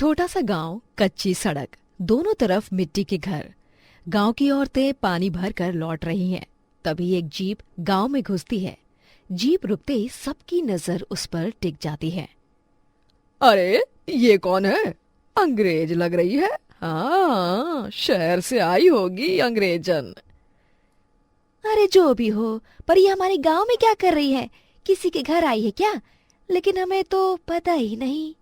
छोटा सा गांव, कच्ची सड़क, दोनों तरफ मिट्टी के घर। गांव की औरतें पानी भर कर लौट रही हैं। तभी एक जीप गांव में घुसती है। जीप रुकते ही सबकी नजर उस पर टिक जाती है। अरे ये कौन है? अंग्रेज लग रही है। हाँ, शहर से आई होगी अंग्रेजन। अरे जो भी हो, पर ये हमारे गांव में क्या कर रही है? किसी के घर आई है क्या? लेकिन हमें तो पता ही नहीं।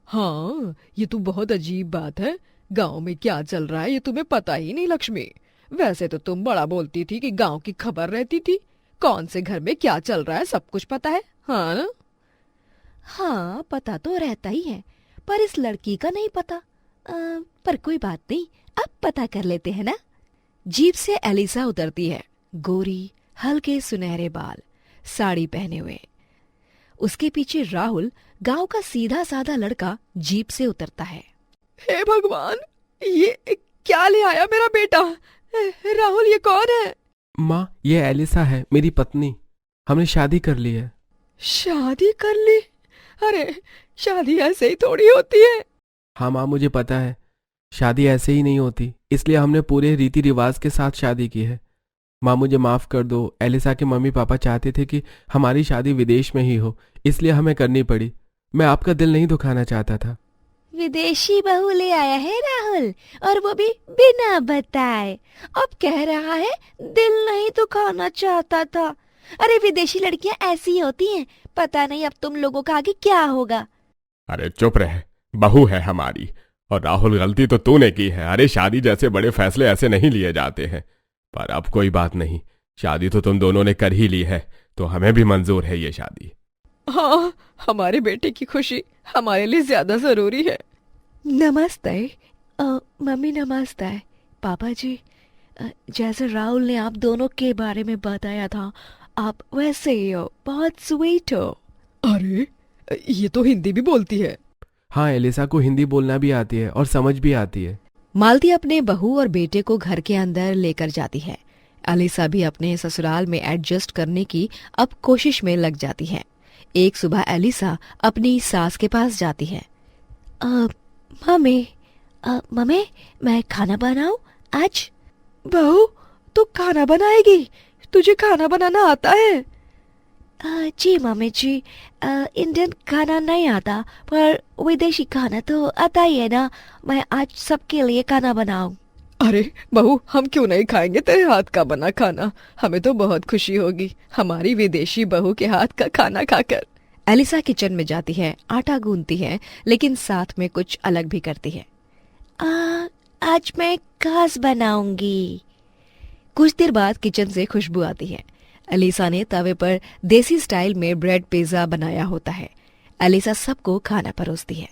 हाँ, ये तो बहुत अजीब बात है। गांव में क्या चल रहा है ये तुम्हें पता ही नहीं लक्ष्मी। वैसे तो तुम बड़ा बोलती थी कि गांव की खबर रहती थी। कौन से घर में क्या चल रहा है सब कुछ पता है, हाँ ना? हाँ, पता तो रहता ही है, पर इस लड़की का नहीं पता। पर कोई बात नहीं, अब पता कर लेते हैं ना। जीप से एलिसा उतरती है। गोरी, हल्के सुनहरे बाल, साड़ी पहने हुए। उसके पीछे राहुल, गांव का सीधा साधा लड़का, जीप से उतरता है। हे भगवान, ये क्या ले आया मेरा बेटा? राहुल, ये कौन है? माँ, ये एलिसा है, मेरी पत्नी। हमने शादी कर ली है। शादी कर ली? अरे शादी ऐसे ही थोड़ी होती है। हाँ माँ, मुझे पता है, शादी ऐसे ही नहीं होती, इसलिए हमने पूरे रीति रिवाज के साथ शादी की है। माँ, मुझे माफ कर दो। एलिसा के मम्मी पापा चाहते थे कि हमारी शादी विदेश में ही हो, इसलिए हमें करनी पड़ी। मैं आपका दिल नहीं दुखाना चाहता था। विदेशी बहू ले आया है राहुल, और वो भी बिना बताए। अब कह रहा है दिल नहीं दुखाना चाहता था। अरे विदेशी लड़कियां ऐसी होती हैं, पता नहीं अब तुम लोगों का आगे क्या होगा। अरे चुप रहे, बहू है हमारी। और राहुल, गलती तो तूने की है। अरे शादी जैसे बड़े फैसले ऐसे नहीं लिए जाते हैं। पर अब कोई बात नहीं, शादी तो तुम दोनों ने कर ही ली है, तो हमें भी मंजूर है ये शादी। हाँ, हमारे बेटे की खुशी हमारे लिए ज्यादा जरूरी है। नमस्ते मम्मी, नमस्ते पापा जी। जैसे राहुल ने आप दोनों के बारे में बताया था, आप वैसे ही हो, बहुत स्वीट हो। अरे ये तो हिंदी भी बोलती है। हाँ, एलिसा को हिंदी बोलना भी आती है और समझ भी आती है। मालती अपने बहू और बेटे को घर के अंदर लेकर जाती है। एलिसा भी अपने ससुराल में एडजस्ट करने की अब कोशिश में लग जाती है। एक सुबह एलिसा अपनी सास के पास जाती है। मम्मी, मम्मी, मैं खाना बनाऊं आज? बहू, तू खाना बनाएगी? तुझे खाना बनाना आता है? जी मम्मी जी, इंडियन खाना नहीं आता, पर विदेशी खाना तो आता ही है ना। मैं आज सबके लिए खाना बनाऊं। अरे बहू, हम क्यों नहीं खाएंगे तेरे हाथ का बना खाना? हमें तो बहुत खुशी होगी हमारी विदेशी बहू के हाथ का खाना खाकर। एलिसा किचन में जाती है, आटा गूंथती है, लेकिन साथ में कुछ अलग भी करती है। आज मैं घास बनाऊंगी। कुछ देर बाद किचन से खुशबू आती है। एलिसा ने तवे पर देसी स्टाइल में ब्रेड पिज्जा बनाया होता है। एलिसा सबको खाना परोसती है।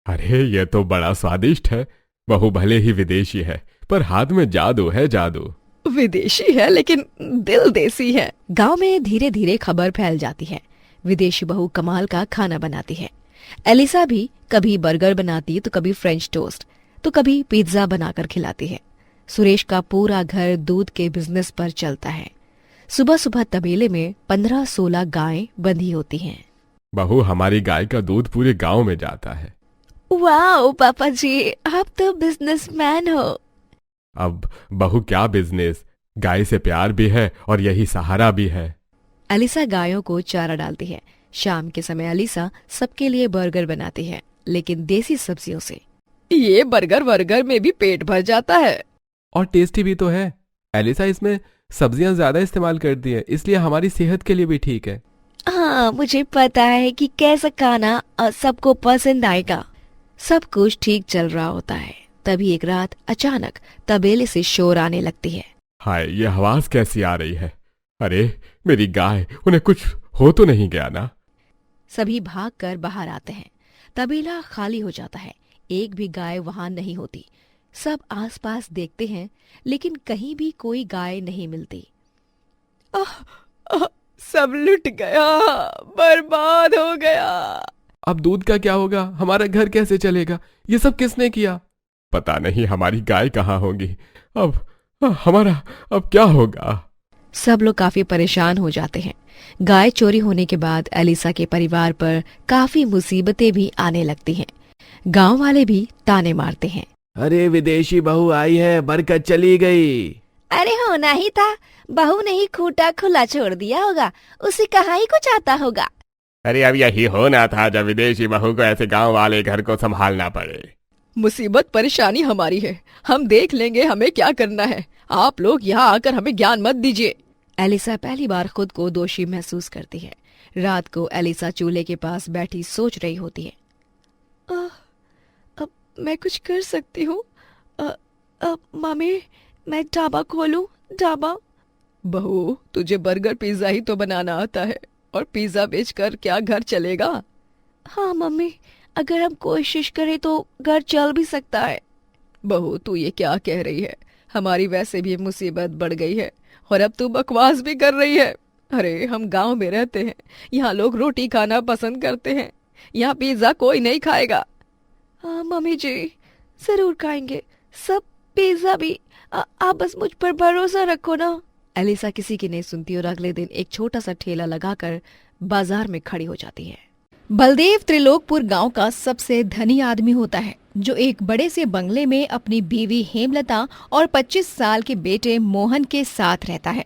अरे ये तो बड़ा स्वादिष्ट है। बहू भले ही विदेशी है, पर हाथ में जादू है, जादू। विदेशी है लेकिन दिल देसी है। गांव में धीरे धीरे खबर फैल जाती है, विदेशी बहू कमाल का खाना बनाती है। एलिसा भी कभी बर्गर बनाती, तो कभी फ्रेंच टोस्ट, तो कभी पिज्जा बनाकर खिलाती है। सुरेश का पूरा घर दूध के बिजनेस पर चलता है। सुबह सुबह तबेले में 15-16 गायें बंधी होती हैं। बहू, हमारी गाय का दूध पूरे गांव में जाता है। वाओ पापा जी, आप तो बिजनेसमैन हो। अब बहू क्या बिजनेस, गाय से प्यार भी है और यही सहारा भी है। एलिसा गायों को चारा डालती है। शाम के समय एलिसा सबके लिए बर्गर बनाती है, लेकिन देसी सब्जियों से। ये बर्गर में भी पेट भर जाता है और टेस्टी भी तो है। एलिसा इसमें सब्जियां ज्यादा इस्तेमाल करती है, इसलिए हमारी सेहत के लिए भी ठीक है। हाँ, मुझे पता है कि कैसा खाना सबको पसंद आएगा। सब कुछ ठीक चल रहा होता है, तभी एक रात अचानक तबेले से शोर आने लगती है। हाय, ये आवाज कैसी आ रही है? अरे मेरी गाय, उन्हें कुछ हो तो नहीं गया ना? सभी भागकर बाहर आते हैं। तबेला खाली हो जाता है, एक भी गाय वहां नहीं होती। सब आसपास देखते हैं, लेकिन कहीं भी कोई गाय नहीं मिलती। सब लुट गया, बर्बाद हो गया। अब दूध का क्या होगा? हमारा घर कैसे चलेगा? ये सब किसने किया? पता नहीं हमारी गाय कहाँ होगी। अब हमारा अब क्या होगा? सब लोग काफी परेशान हो जाते हैं। गाय चोरी होने के बाद एलिसा के परिवार पर काफी मुसीबतें भी आने लगती हैं। गांव वाले भी ताने मारते हैं। अरे विदेशी बहू आई है, बरकत चली गई। अरे होना ही था, बहू ने ही खूंटा खुला छोड़ दिया होगा, उसे कहाँ ही कुछ आता होगा। अरे अब यही होना था जब विदेशी बहू को ऐसे गांव वाले घर को संभालना पड़े। मुसीबत परेशानी हमारी है, हम देख लेंगे हमें क्या करना है। आप लोग यहाँ आकर हमें ज्ञान मत दीजिए। एलिसा पहली बार खुद को दोषी महसूस करती है। रात को एलिसा चूल्हे के पास बैठी सोच रही होती है। अब मैं कुछ कर सकती हूँ। मामी, मैं ढाबा खोलूं? ढाबा? बहू, तुझे बर्गर पिज्जा ही तो बनाना आता है, और पिज्जा बेचकर क्या घर चलेगा? हाँ मम्मी, अगर हम कोशिश करें तो घर चल भी सकता है। बहू, तू ये क्या कह रही है? हमारी वैसे भी मुसीबत बढ़ गई है और अब तू बकवास भी कर रही है। अरे हम गांव में रहते हैं, यहाँ लोग रोटी खाना पसंद करते हैं, यहाँ पिज्जा कोई नहीं खाएगा। हाँ मम्मी जी, जरूर खाएंगे सब पिज्जा भी, आप बस मुझ पर भरोसा रखो ना। एलिसा किसी की नहीं सुनती और अगले दिन एक छोटा सा ठेला लगाकर बाजार में खड़ी हो जाती है। बलदेव त्रिलोकपुर गांव का सबसे धनी आदमी होता है, जो एक बड़े से बंगले में अपनी बीवी हेमलता और 25 साल के बेटे मोहन के साथ रहता है।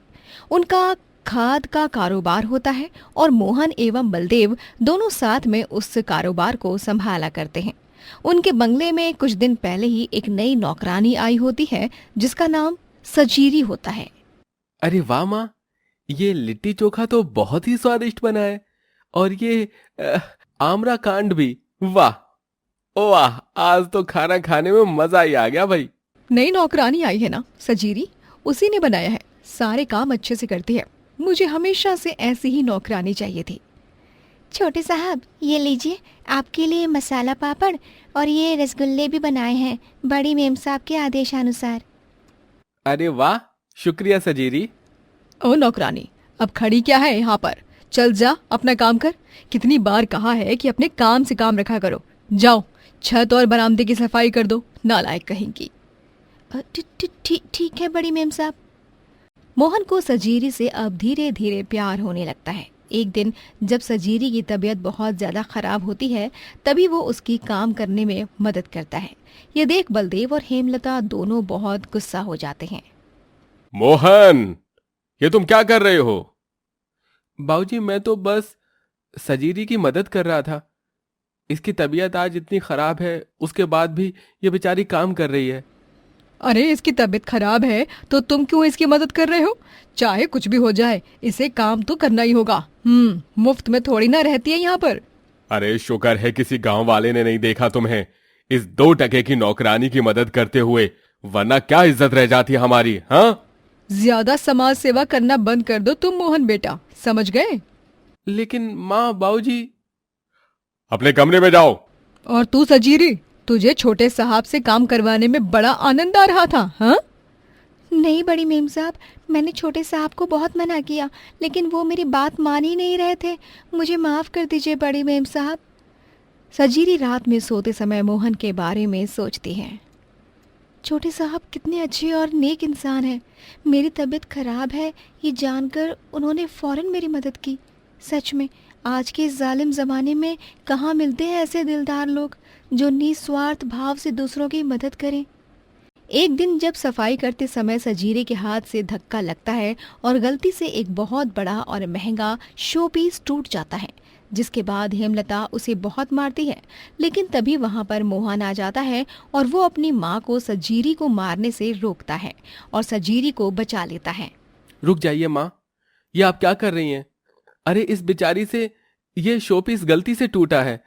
उनका खाद का कारोबार होता है और मोहन एवं बलदेव दोनों साथ में उस कारोबार को संभाला करते हैं। उनके बंगले में कुछ दिन पहले ही एक नई नौकरानी आई होती है, जिसका नाम सजीरी होता है। अरे वाह माँ, ये लिट्टी चोखा तो बहुत ही स्वादिष्ट बना है, और ये आमरा कांड भी, वाह ओ वाह, आज तो खाना खाने में मजा ही आ गया भाई। नई नौकरानी आई है ना सजीरी, उसी ने बनाया है, सारे काम अच्छे से करती है। मुझे हमेशा से ऐसी ही नौकरानी चाहिए थी। छोटे साहब, ये लीजिए, आपके लिए मसाला पापड़ और ये रसगुल्ले भी बनाए हैं, बड़ी मेम साहब के आदेशानुसार। अरे वाह, शुक्रिया सजीरी। ओ नौकरानी, अब खड़ी क्या है यहाँ पर? चल जा, अपना काम कर। कितनी बार कहा है कि अपने काम से काम रखा करो। जाओ, छत और बरामदे की सफाई कर दो, नालायक कहेंगी। ठीक है बड़ी मेम साहब। मोहन को सजीरी से अब धीरे धीरे प्यार होने लगता है। एक दिन जब सजीरी की तबीयत बहुत ज्यादा खराब होती है, तभी वो उसकी काम करने में मदद करता है। ये देख बलदेव और हेमलता दोनों बहुत गुस्सा हो जाते हैं। मोहन, ये तुम क्या कर रहे हो? बाबूजी, मैं तो बस सजीरी की मदद कर रहा था। इसकी तबीयत आज इतनी खराब है, उसके बाद भी ये बेचारी काम कर रही है। अरे इसकी तबीयत खराब है तो तुम क्यों इसकी मदद कर रहे हो? चाहे कुछ भी हो जाए, इसे काम तो करना ही होगा। मुफ्त में थोड़ी ना रहती है यहाँ पर। अरे शुक्र है किसी गांव वाले ने नहीं देखा तुम्हें इस 2 टके की नौकरानी की मदद करते हुए, वरना क्या इज्जत रह जाती हमारी। हाँ, ज्यादा समाज सेवा करना बंद कर दो तुम मोहन बेटा, समझ गए? लेकिन माँ, बाबूजी। अपने कमरे में जाओ। और तू सजीरी, तुझे छोटे साहब से काम करवाने में बड़ा आनंद आ रहा था? हाँ? नहीं बड़ी मेम साहब, मैंने छोटे साहब को बहुत मना किया, लेकिन वो मेरी बात मान ही नहीं रहे थे। मुझे माफ कर दीजिए बड़ी मेम साहब। सजीरी रात में सोते समय मोहन के बारे में सोचती है। छोटे साहब कितने अच्छे और नेक इंसान हैं। मेरी तबीयत खराब है ये जानकर उन्होंने फौरन मेरी मदद की। सच में आज के इस जालिम ज़माने में कहाँ मिलते हैं ऐसे दिलदार लोग जो निस्वार्थ भाव से दूसरों की मदद करें। एक दिन जब सफाई करते समय सजीरे के हाथ से धक्का लगता है और गलती से एक बहुत बड़ा और महंगा शो पीस टूट जाता है, जिसके बाद हेमलता उसे बहुत मारती है। लेकिन तभी वहां पर मोहन आ जाता है और वो अपनी माँ को सजीरी को मारने से रोकता है और सजीरी को बचा लेता है। रुक जाइए माँ, ये आप क्या कर रही हैं? अरे इस बेचारी से ये शोपीस गलती से टूटा है,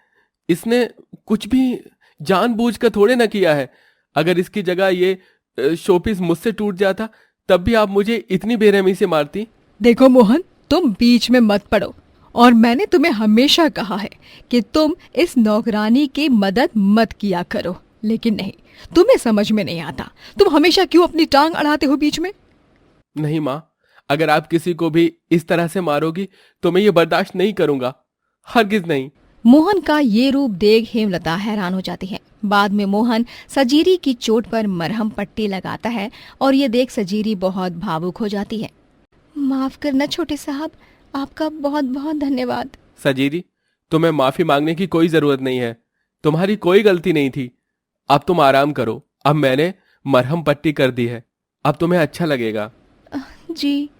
इसने कुछ भी जानबूझकर थोड़े ना किया है। अगर इसकी जगह ये शोपीस मुझसे टूट जाता तब भी आप मुझे इतनी बेरहमी से मारती। देखो मोहन, तुम बीच में मत पड़ो, और मैंने तुम्हें हमेशा कहा है कि तुम इस नौकरानी की मदद मत किया करो, लेकिन नहीं, तुम्हें समझ में नहीं आता। तुम हमेशा क्यों अपनी टांग अड़ाते हो बीच में? नहीं माँ, अगर आप किसी को भी इस तरह से मारोगी तो मैं ये बर्दाश्त नहीं करूंगा, हरगिज नहीं। मोहन का ये रूप देख हेमलता हैरान हो जाती है। बाद में मोहन सजीरी की चोट पर मरहम पट्टी लगाता है और ये देख सजीरी बहुत भावुक हो जाती है। माफ करना छोटे साहब, आपका बहुत बहुत धन्यवाद। सजीरी, तुम्हें माफी मांगने की कोई जरूरत नहीं है। तुम्हारी कोई गलती नहीं थी। अब तुम आराम करो, अब मैंने मरहम पट्टी कर दी है, अब तुम्हें अच्छा लगेगा। जी।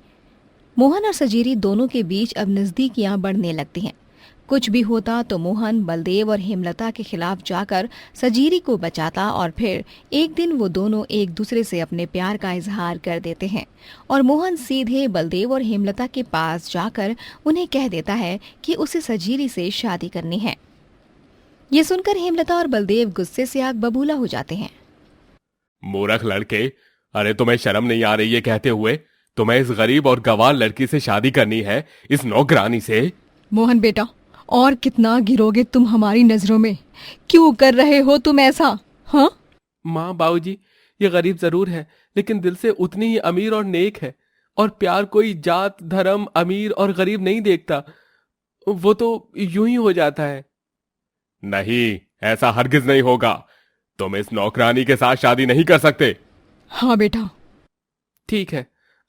मोहन और सजीरी दोनों के बीच अब नजदीकियां बढ़ने लगती हैं। कुछ भी होता तो मोहन बलदेव और हेमलता के खिलाफ जाकर सजीरी को बचाता और फिर एक दिन वो दोनों एक दूसरे से अपने प्यार का इजहार कर देते हैं और मोहन सीधे बलदेव और हेमलता के पास जाकर उन्हें कह देता है कि उसे सजीरी से शादी करनी है। ये सुनकर हेमलता और बलदेव गुस्से से आग बबूला हो जाते हैं। मूर्ख लड़के, अरे तुम्हें शर्म नहीं आ रही है कहते हुए? तुम्हें इस गरीब और गंवार लड़की से शादी करनी है, इस नौकरानी से? मोहन बेटा, और कितना गिरोगे तुम हमारी नजरों में? क्यों कर रहे हो तुम ऐसा? हाँ माँ बाबूजी, ये गरीब जरूर है लेकिन दिल से उतनी ही अमीर और नेक है। और प्यार कोई जात धर्म अमीर और गरीब नहीं देखता, वो तो यूं ही हो जाता है। नहीं, ऐसा हरगिज नहीं होगा। तुम इस नौकरानी के साथ शादी नहीं कर सकते। हाँ बेटा। ठीक है,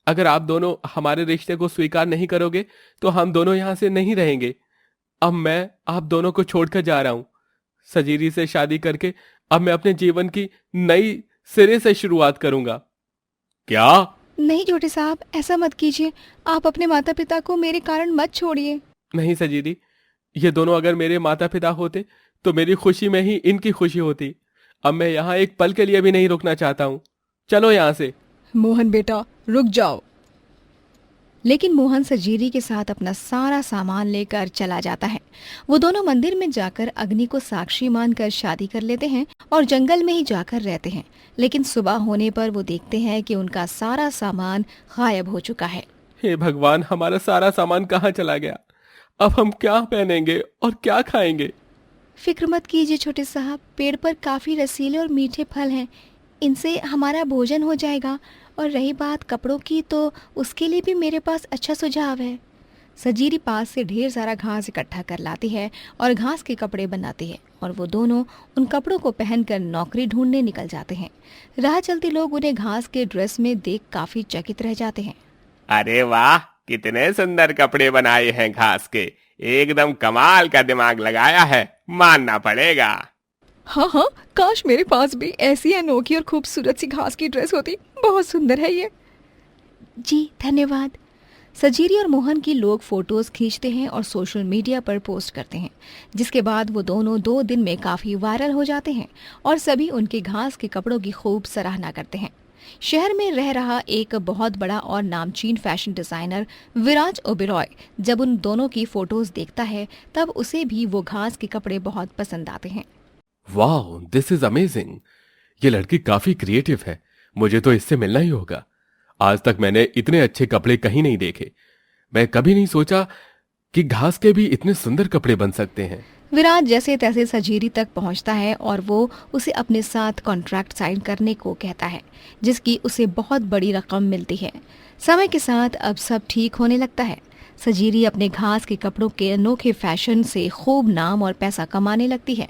अगर आप दोनों हमारे रिश्ते को स्वीकार नहीं करोगे तो हम दोनों यहां से नहीं रहेंगे। अब मैं आप दोनों को छोड़कर जा रहा हूं। सजीरी से शादी करके अब मैं अपने जीवन की नई सिरे से शुरुआत करूंगा। क्या? नहीं छोटे साहब, ऐसा मत कीजिए। आप अपने माता पिता को मेरे कारण मत छोड़िए। नहीं सजीरी, ये दोनों अगर मेरे माता पिता होते तो मेरी खुशी में ही इनकी खुशी होती। अब मैं यहाँ एक पल के लिए भी नहीं रुकना चाहता हूँ। चलो यहाँ से। मोहन बेटा, रुक जाओ। लेकिन मोहन सजीरी के साथ अपना सारा सामान लेकर चला जाता है। वो दोनों मंदिर में जाकर अग्नि को साक्षी मानकर शादी कर लेते हैं और जंगल में ही जाकर रहते हैं। लेकिन सुबह होने पर वो देखते हैं कि उनका सारा सामान गायब हो चुका है। हे भगवान, हमारा सारा सामान कहाँ चला गया? अब हम क्या पहनेंगे और क्या खाएंगे? फिक्र मत कीजिए छोटे साहब, पेड़ पर काफी रसीले और मीठे फल हैं, इनसे हमारा भोजन हो जाएगा। और रही बात कपड़ों की, तो उसके लिए भी मेरे पास अच्छा सुझाव है। सजीरी पास से ढेर सारा घास इकट्ठा कर लाती है और घास के कपड़े बनाती है और वो दोनों उन कपड़ों को पहनकर नौकरी ढूंढने निकल जाते हैं। राह चलते लोग उन्हें घास के ड्रेस में देख काफी चकित रह जाते हैं। अरे वाह, कितने सुंदर कपड़े बनाए हैं घास के। एकदम कमाल का दिमाग लगाया है, मानना पड़ेगा। हाँ हाँ, काश मेरे पास भी ऐसी अनोखी और खूबसूरत सी घास की ड्रेस होती। बहुत सुंदर है ये। जी धन्यवाद। सजीरी और मोहन की लोग फोटोज खींचते हैं और सोशल मीडिया पर पोस्ट करते हैं, जिसके बाद वो दोनों 2 दिन में काफी वायरल हो जाते हैं और सभी उनके घास के कपड़ों की खूब सराहना करते हैं। शहर में रह रहा एक बहुत बड़ा और नामचीन फैशन डिजाइनर विराज ओबेरॉय जब उन दोनों की फोटोज देखता है तब उसे भी वो घास के कपड़े बहुत पसंद आते हैं। वाह, दिस इज अमेजिंग। ये लड़की काफी क्रिएटिव है, मुझे तो इससे मिलना ही होगा। आज तक मैंने इतने अच्छे कपड़े कहीं नहीं देखे। मैं कभी नहीं सोचा कि घास के भी इतने सुंदर कपड़े बन सकते हैं। विराज जैसे तैसे सजीरी तक पहुंचता है और वो उसे अपने साथ कॉन्ट्रैक्ट साइन करने को कहता है, जिसकी उसे बहुत बड़ी रकम मिलती है। समय के साथ अब सब ठीक होने लगता है। सजीरी अपने घास के कपड़ों के अनोखे फैशन से खूब नाम और पैसा कमाने लगती है।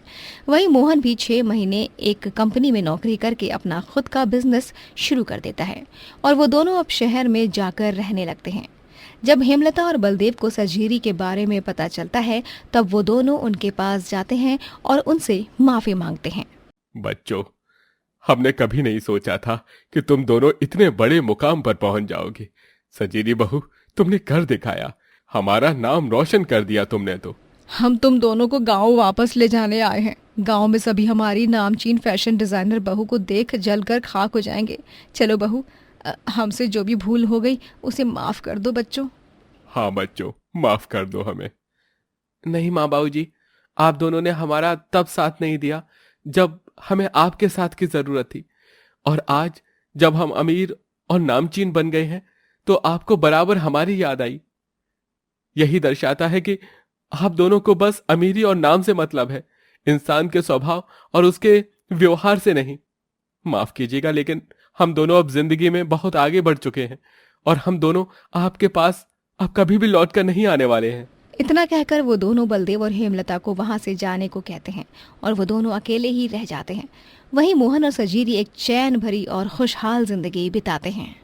वहीं मोहन भी 6 महीने एक कंपनी में नौकरी करके अपना खुद का बिजनेस शुरू कर देता है और वो दोनों अब शहर में जाकर रहने लगते हैं। जब हेमलता और बलदेव को सजीरी के बारे में पता चलता है तब वो दोनों उनके पास जाते हैं और उनसे माफी मांगते हैं। बच्चों, हमने कभी नहीं सोचा था कि तुम दोनों इतने बड़े मुकाम पर पहुंच जाओगे। सजीरी बहू, तुमने कर दिखाया, हमारा नाम रोशन कर दिया तुमने तो। हम तुम दोनों को गांव वापस ले जाने आए हैं। गांव में सभी हमारी नामचीन फैशन डिजाइनर बहू को देख जलकर खाक हो जाएंगे। चलो बहू, हमसे जो भी भूल हो गई उसे माफ कर दो बच्चों। हाँ बच्चों, माफ कर दो हमें। नहीं माँ बाबूजी, आप दोनों ने हमारा तब साथ नहीं दिया जब हमें आपके साथ की जरूरत थी, और आज जब हम अमीर और नामचीन बन गए हैं तो आपको बराबर हमारी याद आई। यही दर्शाता है कि आप दोनों को बस अमीरी और नाम से मतलब है, इंसान के स्वभाव और उसके व्यवहार से नहीं। माफ कीजिएगा, लेकिन हम दोनों अब जिंदगी में बहुत आगे बढ़ चुके हैं और हम दोनों आपके पास अब कभी भी लौट कर नहीं आने वाले हैं। इतना कहकर वो दोनों बलदेव और हेमलता को वहां से जाने को कहते हैं और वो दोनों अकेले ही रह जाते हैं। वहीं मोहन और सजीरी एक चैन भरी और खुशहाल जिंदगी बिताते हैं।